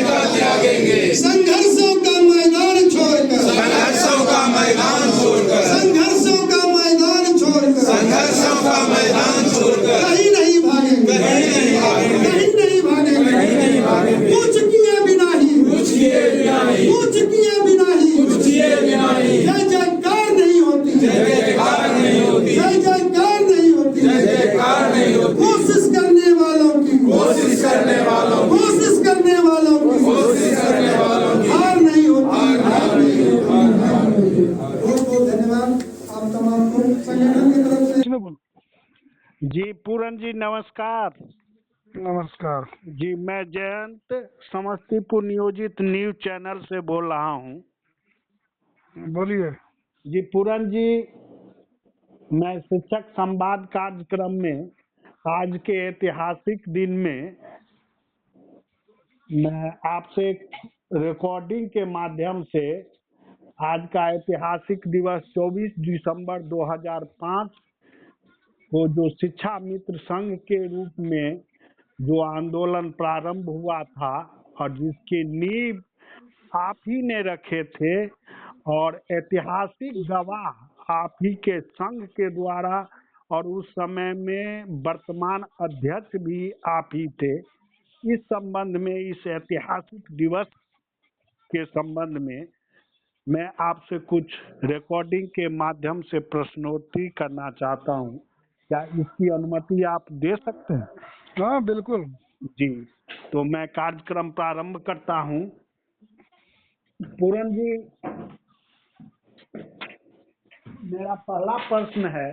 का त्यागेंगे, संघर्षों का मैदान छोड़कर, संघर्षों का मैदान छोड़कर, संघर्षों का मैदान छोड़कर, संघर्षों का मैदान छोड़कर कहीं नहीं भागेंगे, कहीं नहीं भागेंगे, कहीं नहीं भागेंगे, कहीं नहीं भागेंगे। कुछ किए बिना ही, कुछ किए बिना ही, कुछ किए बिना ही, कुछ किए बिना ही जय जयकार नहीं होती, जय जयकार नहीं होती, जय जयकार नहीं होती, जय जयकार नहीं होती। कोशिश करने वालों की, कोशिश करने वालों की, कोशिश करने वालों की, कोशिश करने वालों की हार नहीं होती। हार नहीं होती। बहुत बहुत धन्यवाद आप तमाम को संगठन की तरफ से। जी पूरन जी नमस्कार। नमस्कार। जी मैं जयंत समस्तीपुर नियोजित न्यूज चैनल से बोल रहा हूँ। बोलिए। जी पूरन जी, मैं शिक्षक संवाद कार्यक्रम में आज के ऐतिहासिक दिन में मैं आपसे एक रिकॉर्डिंग के माध्यम से आज का ऐतिहासिक दिवस 24 दिसंबर 2005 को जो शिक्षा मित्र संघ के रूप में जो आंदोलन प्रारंभ हुआ था और जिसकी नींव आप ही ने रखे थे और ऐतिहासिक गवाह आप ही के संघ के द्वारा और उस समय में वर्तमान अध्यक्ष भी आप ही थे। इस संबंध में, इस ऐतिहासिक दिवस के संबंध में मैं आपसे कुछ रिकॉर्डिंग के माध्यम से प्रश्नोत्तरी करना चाहता हूं। क्या इसकी अनुमति आप दे सकते हैं? हाँ बिल्कुल जी, तो मैं कार्यक्रम प्रारंभ करता हूं। पूरन जी, मेरा पहला प्रश्न है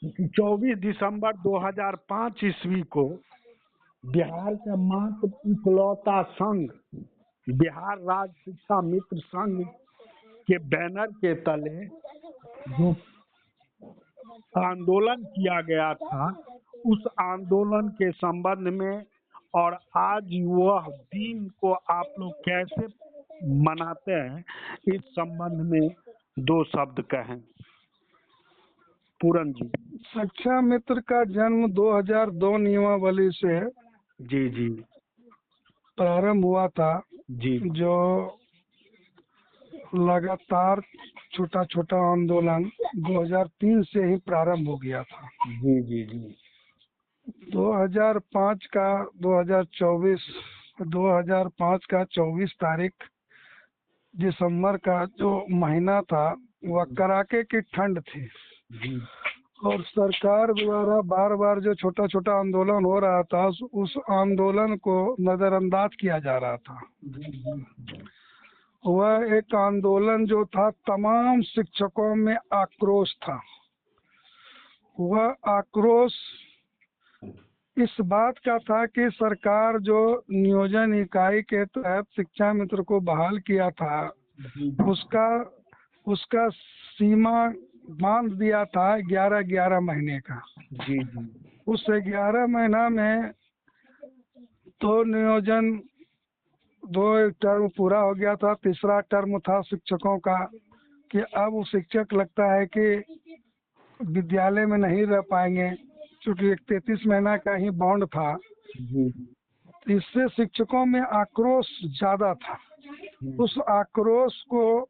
कि 24 दिसंबर 2005 ईस्वी को बिहार का मात्र इकलौता संघ बिहार राज्य शिक्षा मित्र संघ के बैनर के तले जो आंदोलन किया गया था, उस आंदोलन के संबंध में और आज वह दिन को आप लोग कैसे मनाते हैं, इस संबंध में दो शब्द कहें। पूरन जी। शिक्षा मित्र का जन्म 2002 नियमावली से जी जी प्रारंभ हुआ था, जी जो लगातार छोटा छोटा आंदोलन 2003 से ही प्रारंभ हो गया था। जी जी जी 2005 का 2005 का 24 तारीख दिसंबर का जो महीना था, वह कड़ाके की ठंड थी जी और सरकार द्वारा बार बार जो छोटा छोटा आंदोलन हो रहा था, उस आंदोलन को नजरअंदाज किया जा रहा था। वह एक आंदोलन जो था, तमाम शिक्षकों में आक्रोश था। वह आक्रोश इस बात का था कि सरकार जो नियोजन इकाई के तहत शिक्षा मित्र को बहाल किया था, उसका सीमा बांध दिया था 11 महीने का। जी जी उस 11 महीना में दो टर्म पूरा हो गया था। तीसरा टर्म था शिक्षकों का कि अब वो शिक्षक लगता है कि विद्यालय में नहीं रह पाएंगे, क्योंकि 33 महीना का ही बॉन्ड था। जी इससे शिक्षकों में आक्रोश ज्यादा था। उस आक्रोश को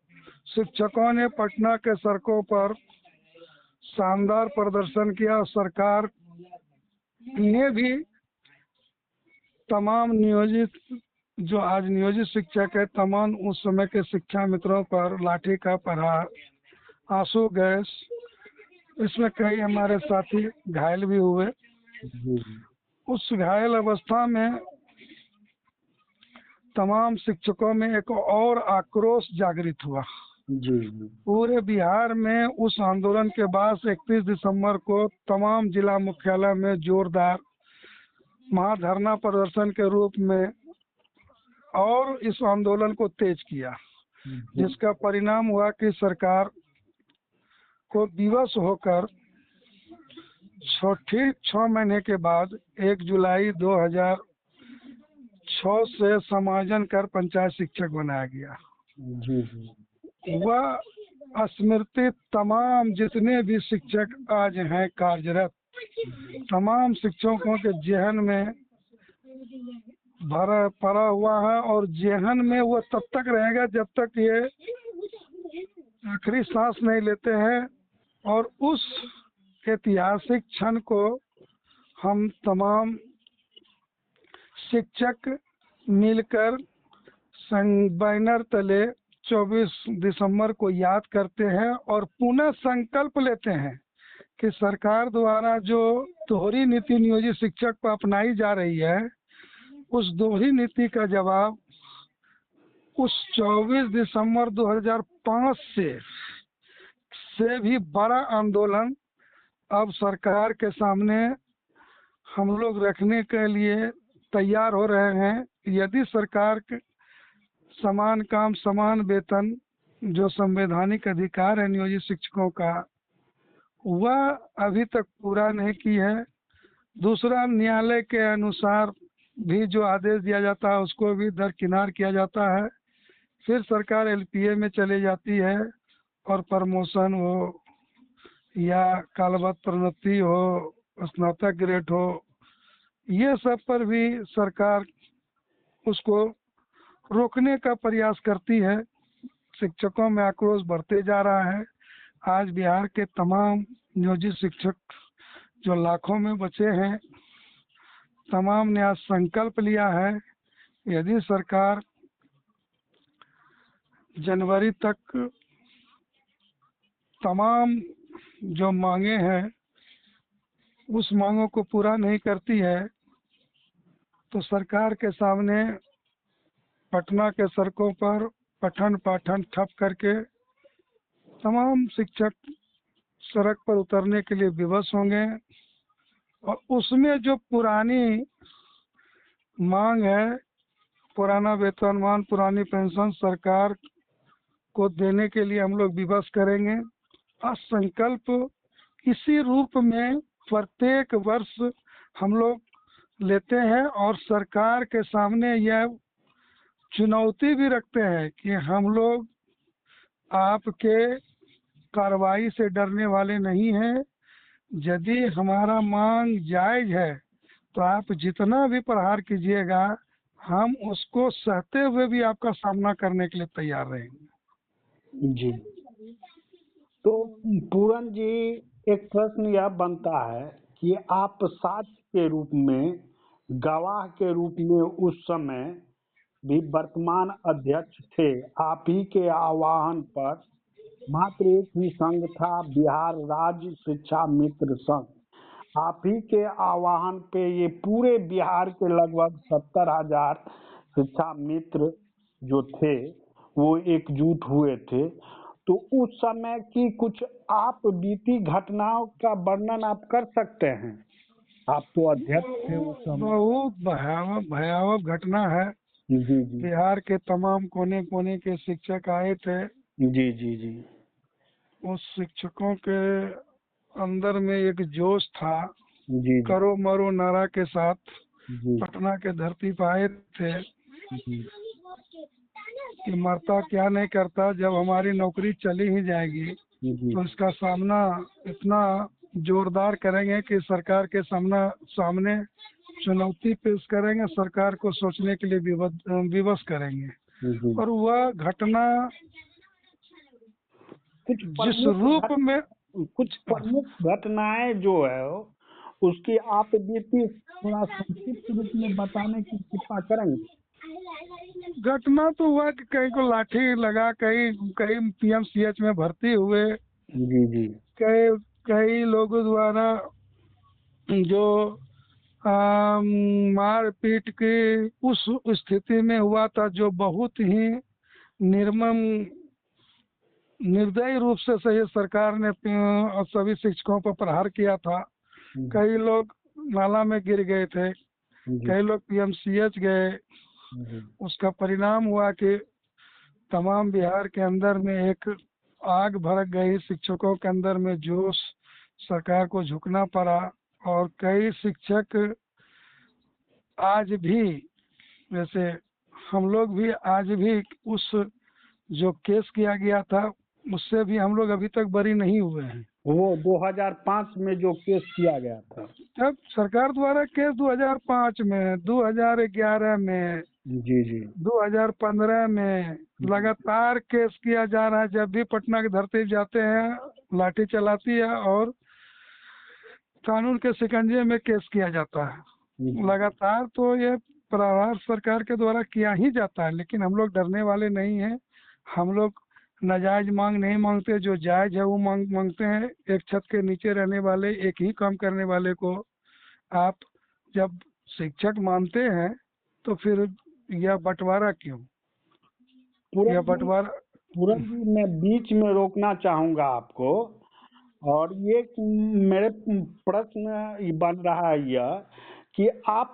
शिक्षकों ने पटना के सड़कों पर शानदार प्रदर्शन किया। सरकार ने भी तमाम जो आज नियोजित शिक्षक है, तमाम उस समय के शिक्षा मित्रों पर लाठी का प्रहार, आंसू गैस, इसमें कई हमारे साथी घायल भी हुए। उस घायल अवस्था में तमाम शिक्षकों में एक और आक्रोश जागृत हुआ। पूरे बिहार में उस आंदोलन के बाद 31 दिसंबर को तमाम जिला मुख्यालय में जोरदार महाधरना प्रदर्शन के रूप में और इस आंदोलन को तेज किया, जिसका परिणाम हुआ कि सरकार को विवश होकर ठीक 6 महीने के बाद 1 जुलाई 2006 से समायोजन कर पंचायत शिक्षक बनाया गया। वह स्मृति तमाम जितने भी शिक्षक आज हैं कार्यरत, तमाम शिक्षकों के जहन में भरा पड़ा हुआ है और जेहन में वो तब तक रहेगा जब तक ये आखिरी सांस नहीं लेते हैं। और उस ऐतिहासिक क्षण को हम तमाम शिक्षक मिलकर बैनर तले 24 दिसंबर को याद करते हैं और पुनः संकल्प लेते हैं कि सरकार द्वारा जो दोहरी नीति नियोजित शिक्षक पर अपनाई जा रही है, उस दोहरी नीति का जवाब उस 24 दिसंबर 2005 से भी बड़ा आंदोलन अब सरकार के सामने हम लोग रखने के लिए तैयार हो रहे हैं। यदि सरकार समान काम समान वेतन जो संवैधानिक अधिकार है नियोजित शिक्षकों का, वह अभी तक पूरा नहीं की है। दूसरा, न्यायालय के अनुसार भी जो आदेश दिया जाता है उसको भी दरकिनार किया जाता है। फिर सरकार एलपीए में चली जाती है और प्रमोशन हो या कालबद्ध प्रोन्नति हो, स्नातक ग्रेड हो, ये सब पर भी सरकार उसको रोकने का प्रयास करती है। शिक्षकों में आक्रोश बढ़ते जा रहा है। आज बिहार के तमाम नियोजित शिक्षक जो लाखों में बचे हैं, तमाम ने आज संकल्प लिया है, यदि सरकार जनवरी तक तमाम जो मांगे हैं उस मांगों को पूरा नहीं करती है तो सरकार के सामने पटना के सड़कों पर पठन पाठन ठप करके तमाम शिक्षक सड़क पर उतरने के लिए विवश होंगे। और उसमें जो पुरानी मांग है, पुराना वेतनमान, पुरानी पेंशन सरकार को देने के लिए हम लोग विवश करेंगे। और संकल्प इसी रूप में प्रत्येक वर्ष हम लोग लेते हैं और सरकार के सामने यह चुनौती भी रखते हैं कि हम लोग आपके कार्रवाई से डरने वाले नहीं हैं। यदि हमारा मांग जायज है तो आप जितना भी प्रहार कीजिएगा, हम उसको सहते हुए भी आपका सामना करने के लिए तैयार रहेंगे। जी, तो पूरन जी, एक प्रश्न यह बनता है कि आप साक्ष्य के रूप में, गवाह के रूप में उस समय भी वर्तमान अध्यक्ष थे। आप ही के आह्वान पर मात्र एक ही संघ था, बिहार राज्य शिक्षा मित्र संघ। आप ही के आह्वान पे ये पूरे बिहार के लगभग 70,000 शिक्षा मित्र जो थे वो एकजुट हुए थे। तो उस समय की कुछ आप बीती घटनाओं का वर्णन आप कर सकते हैं? आप तो अध्यक्ष थे उस समय। बहुत भयावह घटना है। जी जी बिहार के तमाम कोने कोने के शिक्षक आए थे। जी जी जी उस शिक्षकों के अंदर में एक जोश था, जी करो मरो नारा के साथ जी पटना के धरती पर आए थे जी कि मरता क्या नहीं करता, जब हमारी नौकरी चली ही जाएगी जी तो इसका सामना इतना जोरदार करेंगे कि सरकार के सामने चुनौती पेश करेंगे, सरकार को सोचने के लिए विवश करेंगे। जी। और वह घटना कुछ जिस रूप में कुछ प्रमुख घटनाएं जो है उसकी आप बीती थोड़ा संक्षिप्त रूप में बताने की कृपा करेंगे? घटना तो हुआ कि कहीं को लाठी लगा, कहीं पीएमसीएच में भर्ती हुए, जी जी कई लोगों द्वारा जो मार पीट की उस स्थिति में हुआ था, जो बहुत ही निर्मम निर्दयी रूप से सही सरकार ने सभी शिक्षकों पर प्रहार किया था। कई लोग नाला में गिर गए थे, कई लोग पीएमसीएच गए। उसका परिणाम हुआ कि तमाम बिहार के अंदर में एक आग भड़क गई, शिक्षकों के अंदर में जोश, सरकार को झुकना पड़ा। और कई शिक्षक आज भी, जैसे हम लोग भी आज भी उस जो केस किया गया था उससे भी हम लोग अभी तक बरी नहीं हुए हैं। वो 2005 में जो केस किया गया था। तब सरकार द्वारा केस 2005 में, 2011 में, जी जी 2015 में लगातार केस किया जा रहा है। जब भी पटना की धरती जाते हैं लाठी चलाती है और कानून के शिकंजे में केस किया जाता है लगातार। तो ये प्रहार सरकार के द्वारा किया ही जाता है, लेकिन हम लोग डरने वाले नहीं हैं। हम लोग नाजायज मांग नहीं मांगते, जो जायज है वो मांगते हैं। एक छत के नीचे रहने वाले, एक ही काम करने वाले को आप जब शिक्षक मानते हैं तो फिर यह बंटवारा क्यों? यह बंटवारा पूरन जी, मैं बीच में रोकना चाहूंगा आपको। और ये मेरे प्रश्न बन रहा है यह कि आप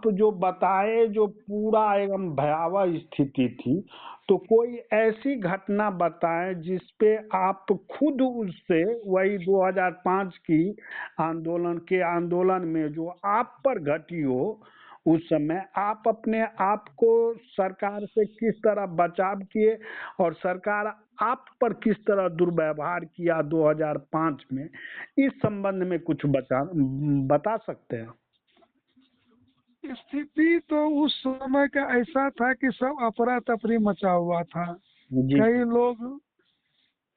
जो बताए, जो पूरा एवं भयावह स्थिति थी, तो कोई ऐसी घटना बताएं जिसपे आप खुद उससे, वही 2005 की आंदोलन में जो आप पर घटी हो, उस समय आप अपने आप को सरकार से किस तरह बचाव किए और सरकार आप पर किस तरह दुर्व्यवहार किया 2005 में, इस संबंध में कुछ बता सकते हैं? स्थिति तो उस समय का ऐसा था कि सब अफरा तफरी मचा हुआ था। जी कई लोग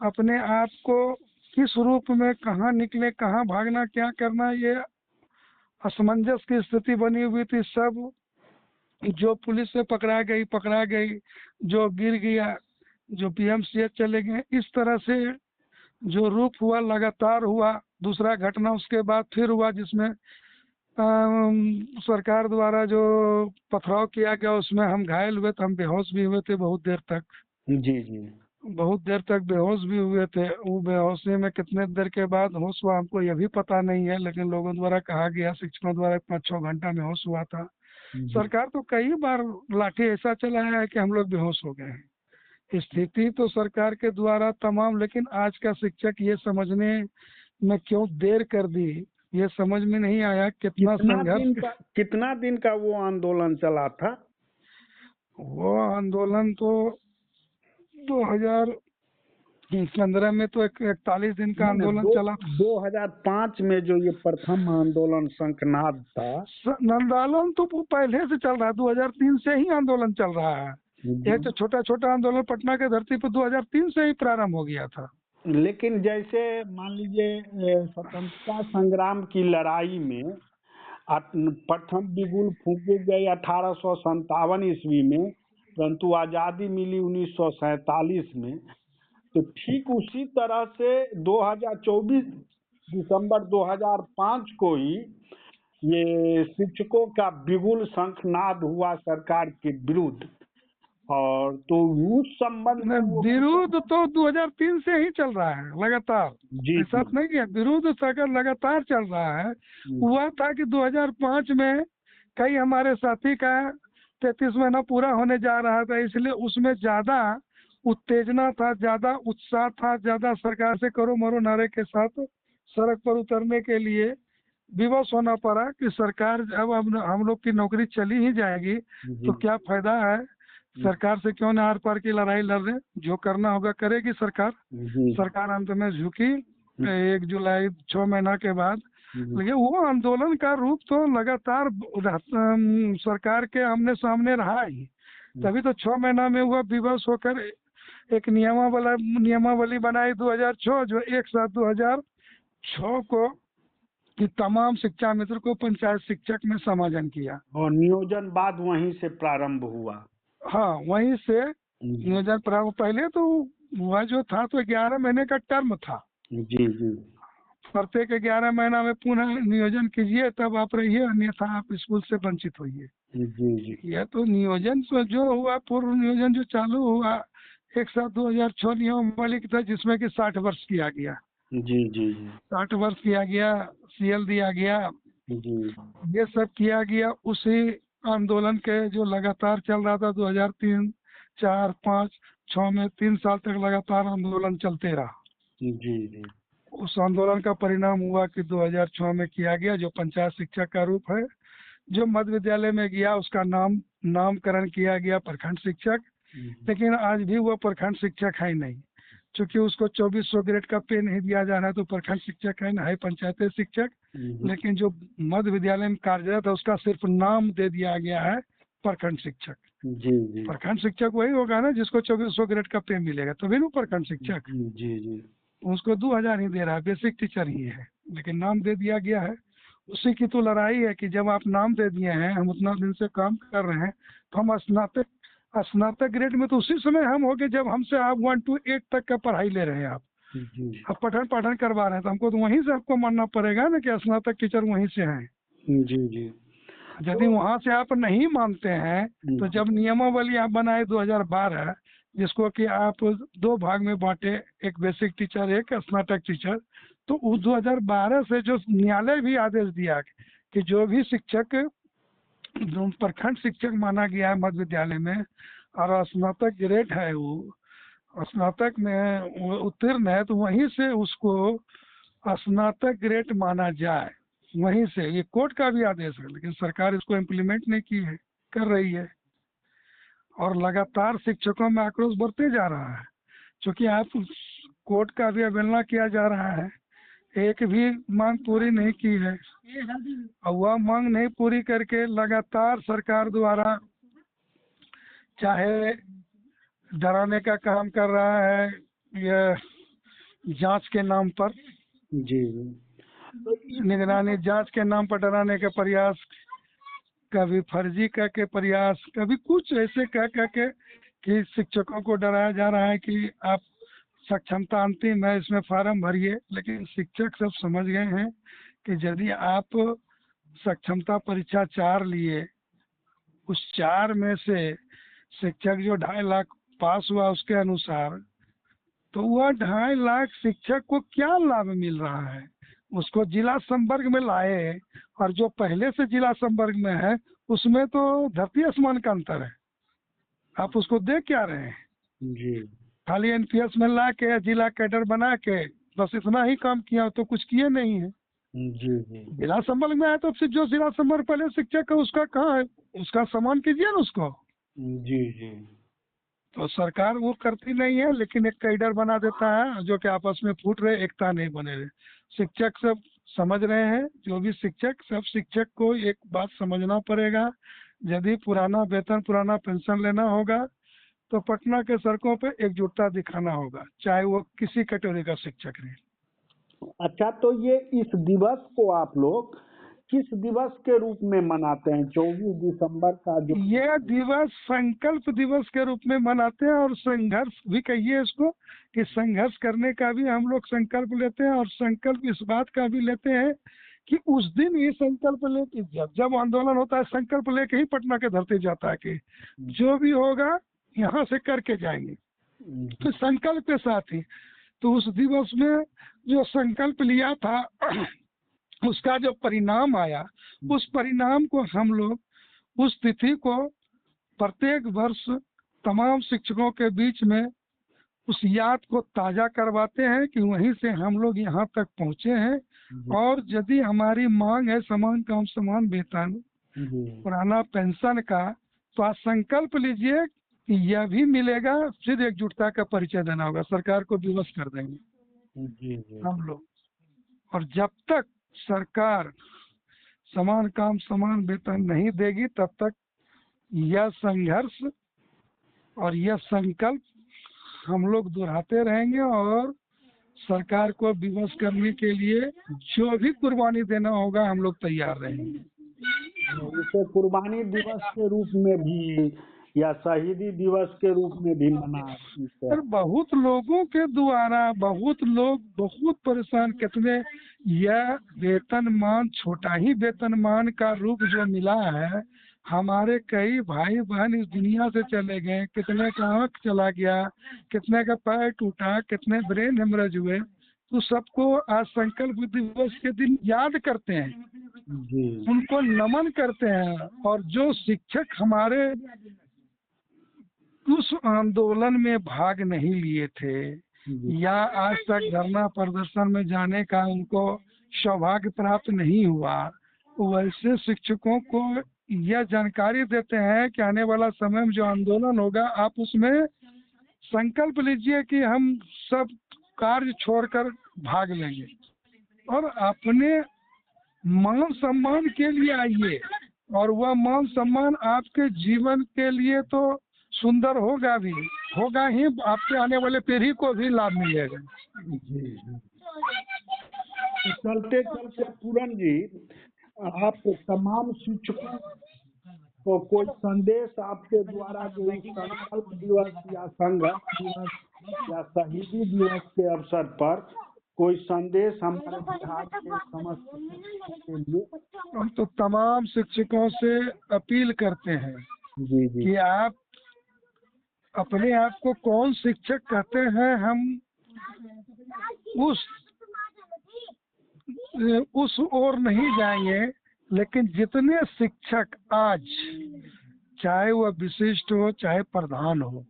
अपने आप को किस रूप में कहाँ निकले, कहाँ भागना, क्या करना, ये असमंजस की स्थिति बनी हुई थी। सब जो पुलिस से पकड़ा गई, जो गिर गया, जो पीएमसीएच चले गए, इस तरह से जो रूप हुआ लगातार हुआ। दूसरा घटना उसके बाद फिर हुआ जिसमें सरकार द्वारा जो पथराव किया गया, उसमें हम घायल हुए थे, हम बेहोश भी हुए थे बहुत देर तक। जी जी बहुत देर तक बेहोश भी हुए थे। वो बेहोशी में कितने देर के बाद होश हुआ हमको यह भी पता नहीं है, लेकिन लोगों द्वारा कहा गया, शिक्षकों द्वारा 5-6 घंटा में होश हुआ था। सरकार तो कई बार लाठी ऐसा चलाया है कि हम लोग बेहोश हो गए हैं। स्थिति तो सरकार के द्वारा तमाम, लेकिन आज का शिक्षक ये समझने में क्यों देर कर दी, ये समझ में नहीं आया। कितना दिन का वो आंदोलन चला था? वो आंदोलन तो 2015 में तो 41 दिन का आंदोलन चला था। 2005 में जो ये प्रथम आंदोलन शंखनाद था, आंदोलन तो पहले से चल रहा है, 2003 से ही आंदोलन चल रहा है। ये तो छोटा छोटा आंदोलन पटना के धरती पर 2003 से ही प्रारंभ हो गया था। लेकिन जैसे मान लीजिए स्वतंत्रता संग्राम की लड़ाई में प्रथम बिगुल फूंकी गई 1857 ईस्वी में, परंतु आज़ादी मिली 1947 में। तो ठीक उसी तरह से 2024 दिसंबर 2005 को ही ये शिक्षकों का बिगुल शंखनाद हुआ सरकार के विरुद्ध। और तो उस संबंध में विरोध तो 2003 से ही चल रहा है लगातार। ऐसा नहीं है, विरोध सरकार लगातार चल रहा है। हुआ था कि 2005 में कई हमारे साथी का 33 महीना पूरा होने जा रहा था, इसलिए उसमें ज्यादा उत्तेजना था, ज्यादा उत्साह था, ज्यादा सरकार से करो मरो नारे के साथ सड़क पर उतरने के लिए विवश होना पड़ा कि सरकार अब हम लोग की नौकरी चली ही जाएगी तो क्या फायदा है, सरकार से क्यों न आर पार की लड़ाई लड़ रहे, जो करना होगा करेगी सरकार। सरकार अंत में झुकी 1 जुलाई 6 महीना के बाद। लेकिन वो आंदोलन का रूप तो लगातार सरकार के आमने सामने रहा ही, तभी तो 6 महीना में हुआ विवश होकर एक नियमावली बनाई 2006, जो एक साथ 2006 को कि तमाम शिक्षा मित्र को पंचायत शिक्षक में समाजन किया और नियोजन बाद वहीं से प्रारंभ हुआ। हाँ, वहीं से नियोजन प्रारंभ। पहले तो वह जो था तो 11 महीने का टर्म था। जी जी प्रत्येक 11 महीना में पुनः नियोजन कीजिए तब आप रहिए, अन्यथा आप स्कूल से वंचित होइए। जी जी यह तो नियोजन तो जो हुआ, पूर्व नियोजन जो चालू हुआ एक साथ 2006 नियमावली था, जिसमें कि 60 वर्ष किया गया। जी जी 60 वर्ष किया गया, सीएल दिया गया जी, ये सब किया गया। उसी आंदोलन के जो लगातार चल रहा था 2003, 4, 5, 6 में 3 साल तक लगातार आंदोलन चलते रहा। जी जी उस आंदोलन का परिणाम हुआ कि 2006 में किया गया जो पंचायत शिक्षक का रूप है। जो मध्य विद्यालय में गया उसका नामकरण किया गया प्रखंड शिक्षक, लेकिन आज भी वो प्रखंड शिक्षक है नहीं। चूंकि उसको 2400 ग्रेड का पे नहीं दिया जा रहा है, तो प्रखंड शिक्षक है ना, है पंचायती शिक्षक, लेकिन जो मध्य विद्यालय में कार्यरत है उसका सिर्फ नाम दे दिया गया है प्रखंड शिक्षक। जी जी प्रखंड शिक्षक वही होगा ना जिसको 2400 ग्रेड का पे मिलेगा, तभी ना प्रखंड शिक्षक। जी जी उसको 2000 ही दे रहा है, बेसिक टीचर ही है, लेकिन नाम दे दिया गया है। उसी की तो लड़ाई है कि जब आप नाम दे दिए हैं, हम उतना दिन से काम कर रहे हैं, तो हम स्नातक ग्रेड में तो उसी समय हम हो गए जब हमसे आप 1 to 8 तक का पढ़ाई ले रहे हैं। आप जी अब पठन करवा रहे हैं, तो हमको तो वहीं से आपको मानना पड़ेगा ना कि स्नातक टीचर वहीं से हैं। जी जी यदि वहां से आप नहीं मानते हैं, तो जब नियमावली आप बनाए 2012, जिसको कि आप 2 भाग में बांटे, एक बेसिक टीचर एक स्नातक टीचर, तो उस 2012 से जो न्यायालय भी आदेश दिया कि जो भी शिक्षक जो प्रखंड शिक्षक माना गया है मध्य विद्यालय में और स्नातक ग्रेड है, वो स्नातक में वो उत्तीर्ण है, तो वहीं से उसको स्नातक ग्रेड माना जाए, वहीं से। ये कोर्ट का भी आदेश है, लेकिन सरकार इसको इम्प्लीमेंट नहीं की है, कर रही है, और लगातार शिक्षकों में आक्रोश बढ़ते जा रहा है। क्योंकि आप कोर्ट का भी अवहेलना किया जा रहा है, एक भी मांग पूरी नहीं की है, और वह मांग नहीं पूरी करके लगातार सरकार द्वारा चाहे डराने का काम कर रहा है, यह जांच के नाम पर, जी निगरानी जांच के नाम पर डराने के प्रयास, कभी फर्जी कह के प्रयास, कभी कुछ ऐसे कह के कि शिक्षकों को डराया जा रहा है कि आप सक्षमता अंतिम है, इसमें फार्म भरिए। लेकिन शिक्षक सब समझ गए हैं कि यदि आप सक्षमता परीक्षा 4 लिए, उस 4 में से शिक्षक जो 2.5 लाख पास हुआ उसके अनुसार, तो वह 2.5 लाख शिक्षक को क्या लाभ मिल रहा है? उसको जिला संवर्ग में लाए, और जो पहले से जिला संवर्ग में है उसमें तो धरती आसमान का अंतर है। आप उसको देख क्या रहे हैं? जी खाली एनपीएस में ला के जिला कैडर बना के बस इतना ही काम किया, तो कुछ किए नहीं है। जी जी जिला संवर्ग में आया तो फिर जो जिला संवर्ग पहले शिक्षक है उसका कहाँ है, उसका सम्मान कीजिए ना उसको। जी जी तो सरकार वो करती नहीं है, लेकिन एक कैडर बना देता है जो कि आपस में फूट रहे, एकता नहीं बने रहे। शिक्षक सब समझ रहे हैं, जो भी शिक्षक, सब शिक्षक को एक बात समझना पड़ेगा, यदि पुराना वेतन पुराना पेंशन लेना होगा तो पटना के सड़कों पे एकजुटता दिखाना होगा, चाहे वो किसी कैटेगरी का शिक्षक रहे। अच्छा, तो ये इस दिवस को आप लोग किस दिवस के रूप में मनाते हैं? 24 दिसंबर का जो यह दिवस संकल्प दिवस के रूप में मनाते हैं, और संघर्ष भी कहिए इसको, कि संघर्ष करने का भी हम लोग संकल्प लेते हैं, और संकल्प इस बात का भी लेते हैं कि उस दिन ये संकल्प लेके, जब आंदोलन होता है संकल्प लेके ही पटना के धरती जाता है कि जो भी होगा यहाँ से करके जाएंगे, तो संकल्प के साथ ही। तो उस दिवस में जो संकल्प लिया था उसका जो परिणाम आया, उस परिणाम को हम लोग उस तिथि को प्रत्येक वर्ष तमाम शिक्षकों के बीच में उस याद को ताजा करवाते हैं कि वहीं से हम लोग यहाँ तक पहुँचे हैं। और यदि हमारी मांग है समान काम समान वेतन, पुराना पेंशन का, तो आप संकल्प लीजिए कि यह भी मिलेगा, फिर एकजुटता का परिचय देना होगा, सरकार को विवश कर देंगे हम लोग। और जब तक सरकार समान काम समान वेतन नहीं देगी, तब तक यह संघर्ष और यह संकल्प हम लोग दोहराते रहेंगे, और सरकार को विवश करने के लिए जो भी कुर्बानी देना होगा हम लोग तैयार रहेंगे। इसे कुर्बानी दिवस के रूप में भी या शहीदी दिवस के रूप में भी मना। सर, बहुत लोगों के द्वारा बहुत लोग बहुत परेशान, कितने यह वेतनमान, छोटा ही वेतनमान का रूप जो मिला है, हमारे कई भाई बहन इस दुनिया से चले गए, कितने का आँख चला गया, कितने का पैर टूटा, कितने ब्रेन हेमरेज हुए, तो सबको आज संकल्प दिवस के दिन याद करते हैं, उनको नमन करते हैं। और जो शिक्षक हमारे उस आंदोलन में भाग नहीं लिए थे या आज तक धरना प्रदर्शन में जाने का उनको सौभाग्य प्राप्त नहीं हुआ, वैसे शिक्षकों को यह जानकारी देते हैं कि आने वाला समय में जो आंदोलन होगा आप उसमें संकल्प लीजिए कि हम सब कार्य छोड़कर भाग लेंगे और अपने मान सम्मान के लिए आइए, और वह मान सम्मान आपके जीवन के लिए तो सुंदर होगा ही, आपके आने वाले पीढ़ी को भी लाभ मिलेगा। जी। तो चलते चलते पूरन जी, आप तमाम शिक्षकों को कोई संदेश आपके द्वारा जो इस संकल्प दिवस या संघर्ष दिवस या शहीदी दिवस के अवसर पर कोई संदेश हमारे बिहार के समस्त शिक्षकों के लिए? हम तो तमाम शिक्षकों से अपील करते हैं जी जी कि आप अपने आप को कौन शिक्षक कहते हैं, हम उस ओर नहीं जाएंगे, लेकिन जितने शिक्षक आज, चाहे वह विशिष्ट हो चाहे प्रधान हो,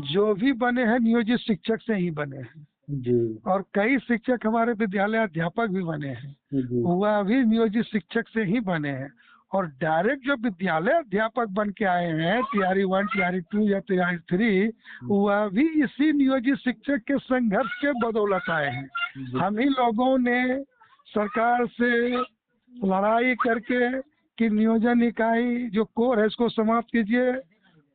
जो भी बने हैं नियोजित शिक्षक से ही बने हैं। जी और कई शिक्षक हमारे विद्यालय अध्यापक भी बने हैं, जी वह भी नियोजित शिक्षक से ही बने हैं। और डायरेक्ट जो विद्यालय अध्यापक बन के आए हैं TRE 1, TRE 2 या TRE 3, वह भी इसी नियोजित शिक्षक के संघर्ष के बदौलत आए हैं। हम ही लोगों ने सरकार से लड़ाई करके कि नियोजन इकाई जो कोर है इसको समाप्त कीजिए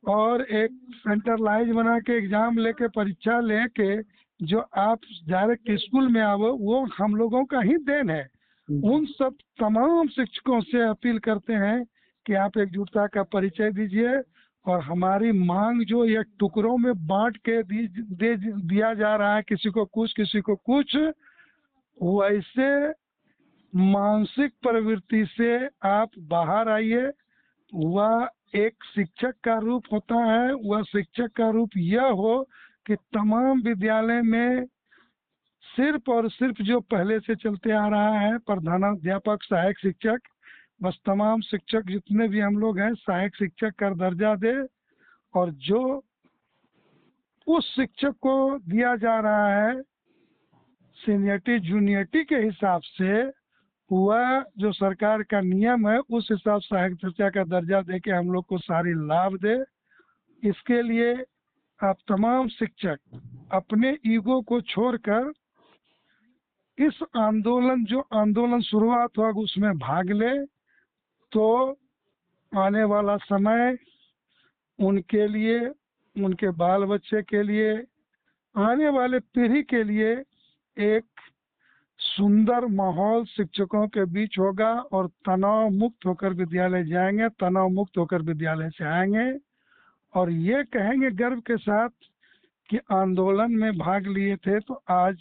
और एक सेंट्रलाइज बना के एग्जाम लेके परीक्षा लेके जो आप डायरेक्ट स्कूल में आओ, वो हम लोगों का ही देन है। उन सब तमाम शिक्षकों से अपील करते हैं कि आप एकजुटता का परिचय दीजिए और हमारी मांग जो ये टुकड़ों में बांट के दिया जा रहा है, किसी को कुछ, वैसे मानसिक प्रवृत्ति से आप बाहर आइए। वह एक शिक्षक का रूप होता है, वह शिक्षक का रूप यह हो कि तमाम विद्यालय में सिर्फ और सिर्फ जो पहले से चलते आ रहा है प्रधानाध्यापक, सहायक शिक्षक, बस तमाम शिक्षक जितने भी हम लोग हैं सहायक शिक्षक का दर्जा दे, और जो उस शिक्षक को दिया जा रहा है सीनियरिटी जूनियरिटी के हिसाब से, वह जो सरकार का नियम है उस हिसाब से सहायक शिक्षक का दर्जा दे के हम लोग को सारी लाभ दे। इसके लिए आप तमाम शिक्षक अपने ईगो को छोड़कर इस जो आंदोलन शुरुआत होगा उसमें भाग ले, तो आने वाला समय उनके लिए, उनके बाल बच्चे के लिए, आने वाले पीढ़ी के लिए एक सुंदर माहौल शिक्षकों के बीच होगा और तनाव मुक्त होकर विद्यालय जाएंगे, तनाव मुक्त होकर विद्यालय से आएंगे और ये कहेंगे गर्व के साथ कि आंदोलन में भाग लिए थे, तो आज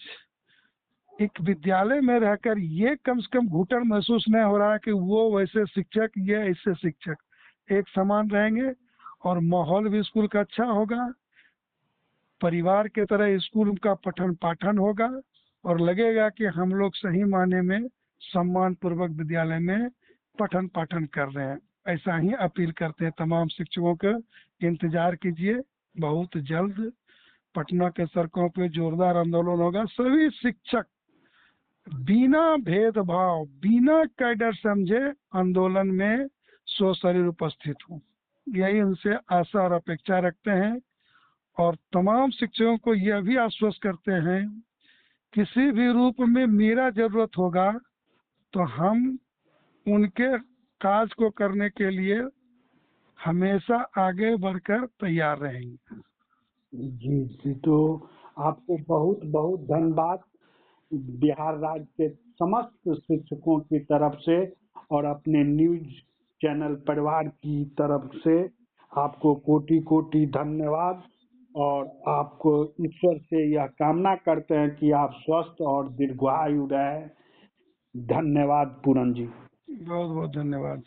एक विद्यालय में रहकर ये कम से कम घुटन महसूस नहीं हो रहा कि वो वैसे शिक्षक, ये ऐसे शिक्षक, एक समान रहेंगे और माहौल भी स्कूल का अच्छा होगा, परिवार के तरह स्कूल का पठन पाठन होगा और लगेगा कि हम लोग सही मायने में सम्मान पूर्वक विद्यालय में पठन पाठन कर रहे हैं। ऐसा ही अपील करते हैं तमाम शिक्षकों का। इंतजार कीजिए, बहुत जल्द पटना के सड़कों पे जोरदार आंदोलन होगा। सभी शिक्षक बिना भेदभाव, बिना कैडर समझे आंदोलन में सशरीर उपस्थित हूँ, यही उनसे आशा और अपेक्षा रखते हैं। और तमाम शिक्षकों को यह भी आश्वस्त करते हैं, किसी भी रूप में मेरा जरूरत होगा तो हम उनके काज को करने के लिए हमेशा आगे बढ़कर तैयार रहेंगे। जी जी, तो आपको बहुत बहुत धन्यवाद बिहार राज्य के समस्त शिक्षकों की तरफ से और अपने न्यूज चैनल परिवार की तरफ से आपको कोटि कोटि धन्यवाद। और आपको ईश्वर से यह कामना करते हैं कि आप स्वस्थ और दीर्घायु रहें। धन्यवाद पूरन जी। बहुत बहुत धन्यवाद।